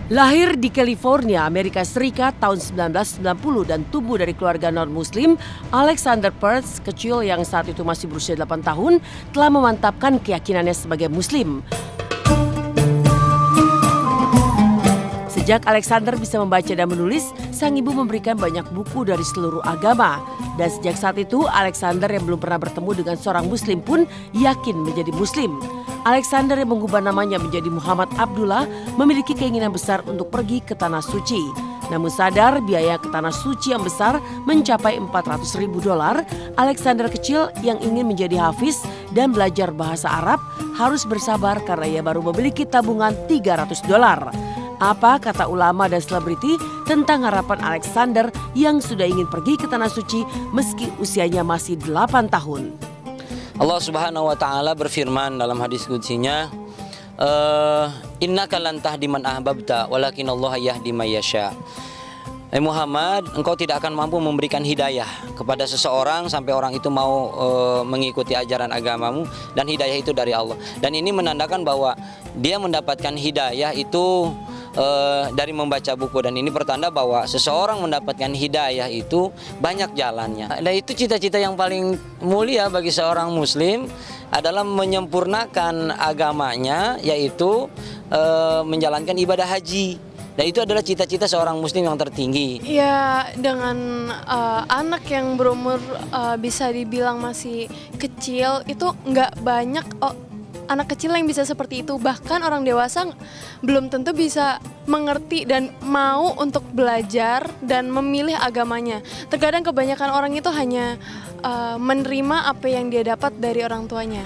Lahir di California, Amerika Serikat tahun 1990 dan tumbuh dari keluarga non-muslim, Alexander Pertz, kecil yang saat itu masih berusia 8 tahun, telah memantapkan keyakinannya sebagai muslim. Sejak Alexander bisa membaca dan menulis, sang ibu memberikan banyak buku dari seluruh agama. Dan sejak saat itu, Alexander yang belum pernah bertemu dengan seorang muslim pun yakin menjadi muslim. Alexander yang mengubah namanya menjadi Muhammad Abdullah memiliki keinginan besar untuk pergi ke Tanah Suci. Namun sadar biaya ke Tanah Suci yang besar mencapai $400.000, Alexander kecil yang ingin menjadi hafiz dan belajar bahasa Arab harus bersabar karena ia baru memiliki tabungan $300. Apa kata ulama dan selebriti tentang harapan Alexander yang sudah ingin pergi ke Tanah Suci meski usianya masih 8 tahun? Allah Subhanahu wa taala berfirman dalam hadis qudsinya, innaka lan tahdi man ahbabta walakinallaha yahdi may yasha. Muhammad, engkau tidak akan mampu memberikan hidayah kepada seseorang sampai orang itu mau mengikuti ajaran agamamu, dan hidayah itu dari Allah. Dan ini menandakan bahwa dia mendapatkan hidayah itu dari membaca buku, dan ini pertanda bahwa seseorang mendapatkan hidayah itu banyak jalannya. Dan itu cita-cita yang paling mulia bagi seorang muslim adalah menyempurnakan agamanya, yaitu menjalankan ibadah haji. Dan itu adalah cita-cita seorang muslim yang tertinggi. Ya, dengan anak yang berumur bisa dibilang masih kecil, itu nggak banyak anak kecil yang bisa seperti itu. Bahkan orang dewasa belum tentu bisa mengerti dan mau untuk belajar dan memilih agamanya. Terkadang kebanyakan orang itu hanya menerima apa yang dia dapat dari orang tuanya.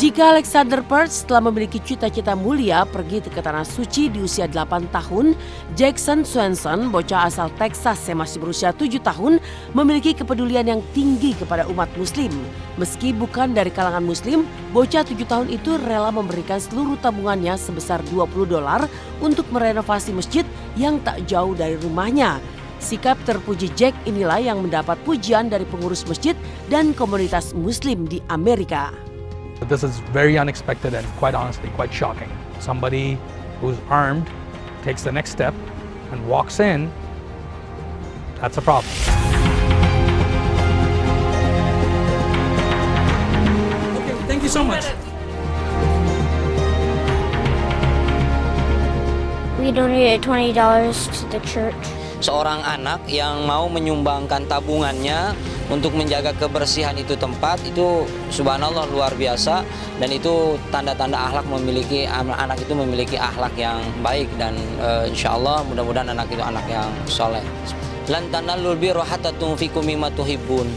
Jika Alexander Pertz telah memiliki cita-cita mulia pergi ke Tanah Suci di usia 8 tahun, Jackson Swenson, bocah asal Texas yang masih berusia 7 tahun, memiliki kepedulian yang tinggi kepada umat muslim. Meski bukan dari kalangan muslim, bocah 7 tahun itu rela memberikan seluruh tabungannya sebesar $20 untuk merenovasi masjid yang tak jauh dari rumahnya. Sikap terpuji Jack inilah yang mendapat pujian dari pengurus masjid dan komunitas muslim di Amerika. This is very unexpected and quite honestly quite shocking. Somebody who's armed takes the next step and walks in, that's a problem. Okay, thank you so much. We donated $20 to the church. Seorang anak yang mau menyumbangkan tabungannya untuk menjaga kebersihan itu tempat, itu subhanallah luar biasa, dan itu tanda-tanda akhlak anak itu memiliki akhlak yang baik, dan insya Allah mudah-mudahan anak itu anak yang soleh. Lan tanallul birra hatta tunfiqu mimma tuhibbun.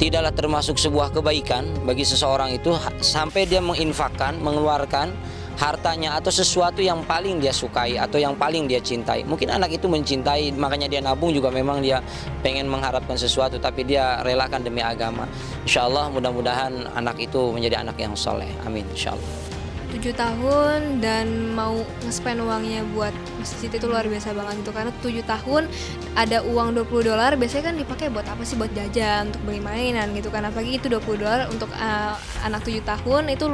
Tidaklah termasuk sebuah kebaikan bagi seseorang itu sampai dia menginfakkan, mengeluarkan hartanya atau sesuatu yang paling dia sukai atau yang paling dia cintai. Mungkin anak itu mencintai, makanya dia nabung juga, memang dia pengen mengharapkan sesuatu, tapi dia relakan demi agama. Insya Allah mudah-mudahan anak itu menjadi anak yang soleh. Amin, insya Allah. 7 tahun dan mau nge-spend uangnya buat masjid itu luar biasa banget gitu, karena 7 tahun ada uang $20 biasanya kan dipakai buat apa sih, buat jajan, untuk beli mainan gitu kan, apalagi itu $20 untuk anak 7 tahun itu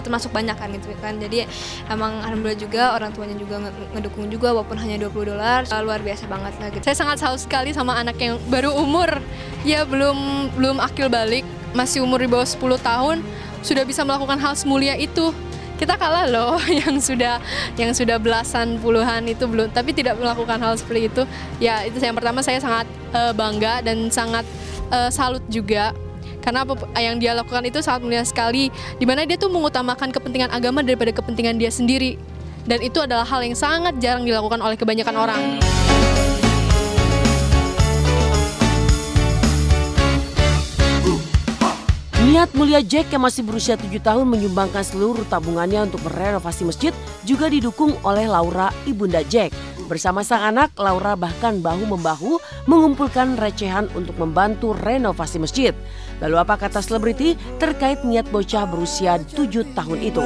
termasuk banyak kan gitu kan. Jadi emang alhamdulillah juga orang tuanya juga ngedukung juga walaupun hanya $20, luar biasa banget lah gitu. Saya sangat salut sekali sama anak yang baru umur ya belum akil balik, masih umur di bawah 10 tahun sudah bisa melakukan hal semulia itu. Kita kalah loh yang sudah belasan puluhan itu belum, tapi tidak melakukan hal seperti itu. Ya itu yang pertama, saya sangat bangga dan sangat salut juga. Karena apa yang dia lakukan itu sangat mulia sekali, di mana dia tuh mengutamakan kepentingan agama daripada kepentingan dia sendiri. Dan itu adalah hal yang sangat jarang dilakukan oleh kebanyakan orang. Niat mulia Jack yang masih berusia 7 tahun menyumbangkan seluruh tabungannya untuk merenovasi masjid juga didukung oleh Laura, ibunda Jack. Bersama sang anak, Laura bahkan bahu-membahu mengumpulkan recehan untuk membantu renovasi masjid. Lalu apa kata selebriti terkait niat bocah berusia 7 tahun itu?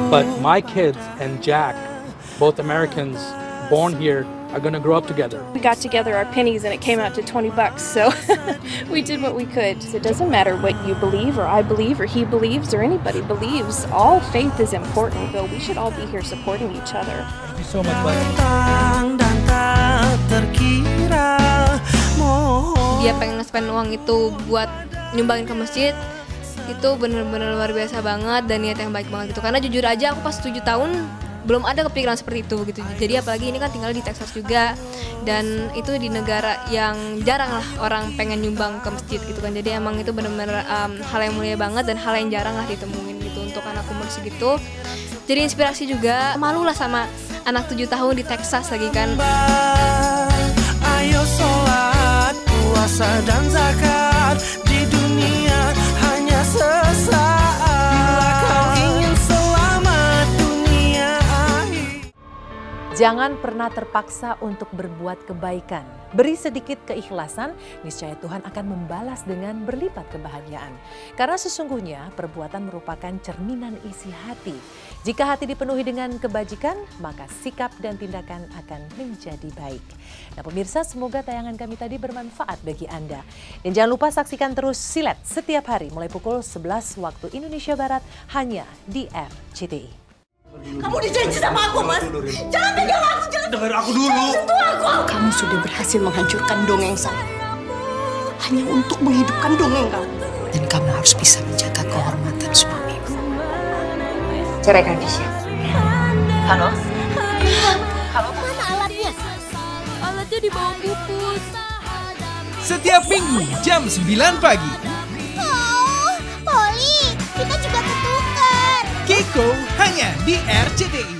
But my kids and Jack, both Americans born here, are going to grow up together. We got together our pennies and it came out to $20, so we did what we could. It doesn't matter what you believe or I believe or he believes or anybody believes. All faith is important, though we should all be here supporting each other. Thank you so much. Dia pengen nge-spend uang itu buat nyumbangin ke masjid, itu bener-bener luar biasa banget dan niat yang baik banget gitu. Karena jujur aja aku pas 7 tahun belum ada kepikiran seperti itu gitu. Jadi apalagi ini kan tinggal di Texas juga dan itu di negara yang jarang lah orang pengen nyumbang ke masjid gitu kan. Jadi emang itu bener-bener hal yang mulia banget dan hal yang jarang lah ditemuin gitu untuk anak umur segitu. Jadi inspirasi juga, malu lah sama anak 7 tahun di Texas lagi kan. Ayo sholat, puasa dan zakat, di dunia hanya sesaat. Bila kau ingin selamat dunia akhir. Jangan pernah terpaksa untuk berbuat kebaikan. Beri sedikit keikhlasan, niscaya Tuhan akan membalas dengan berlipat kebahagiaan. Karena sesungguhnya perbuatan merupakan cerminan isi hati. Jika hati dipenuhi dengan kebajikan, maka sikap dan tindakan akan menjadi baik. Nah pemirsa, semoga tayangan kami tadi bermanfaat bagi Anda. Dan jangan lupa saksikan terus Silet setiap hari mulai pukul 11 waktu Indonesia Barat hanya di RCTI. Kamu dijanji sama aku, Mas. Jangan pegang aku, jangan. Dengar aku dulu. Jangan sentuh aku. Kamu sudah berhasil menghancurkan dongeng saya. Hanya untuk menghidupkan dongeng kamu. Dan kamu harus bisa menjaga kehormatan suamimu. Ceraikan Visya. Halo? Halo? Mana alatnya? Alatnya di bawah pupus. Setiap minggu jam 9 pagi. Oh, Poli, kita juga ketukar. Keiko hanya di RCTI.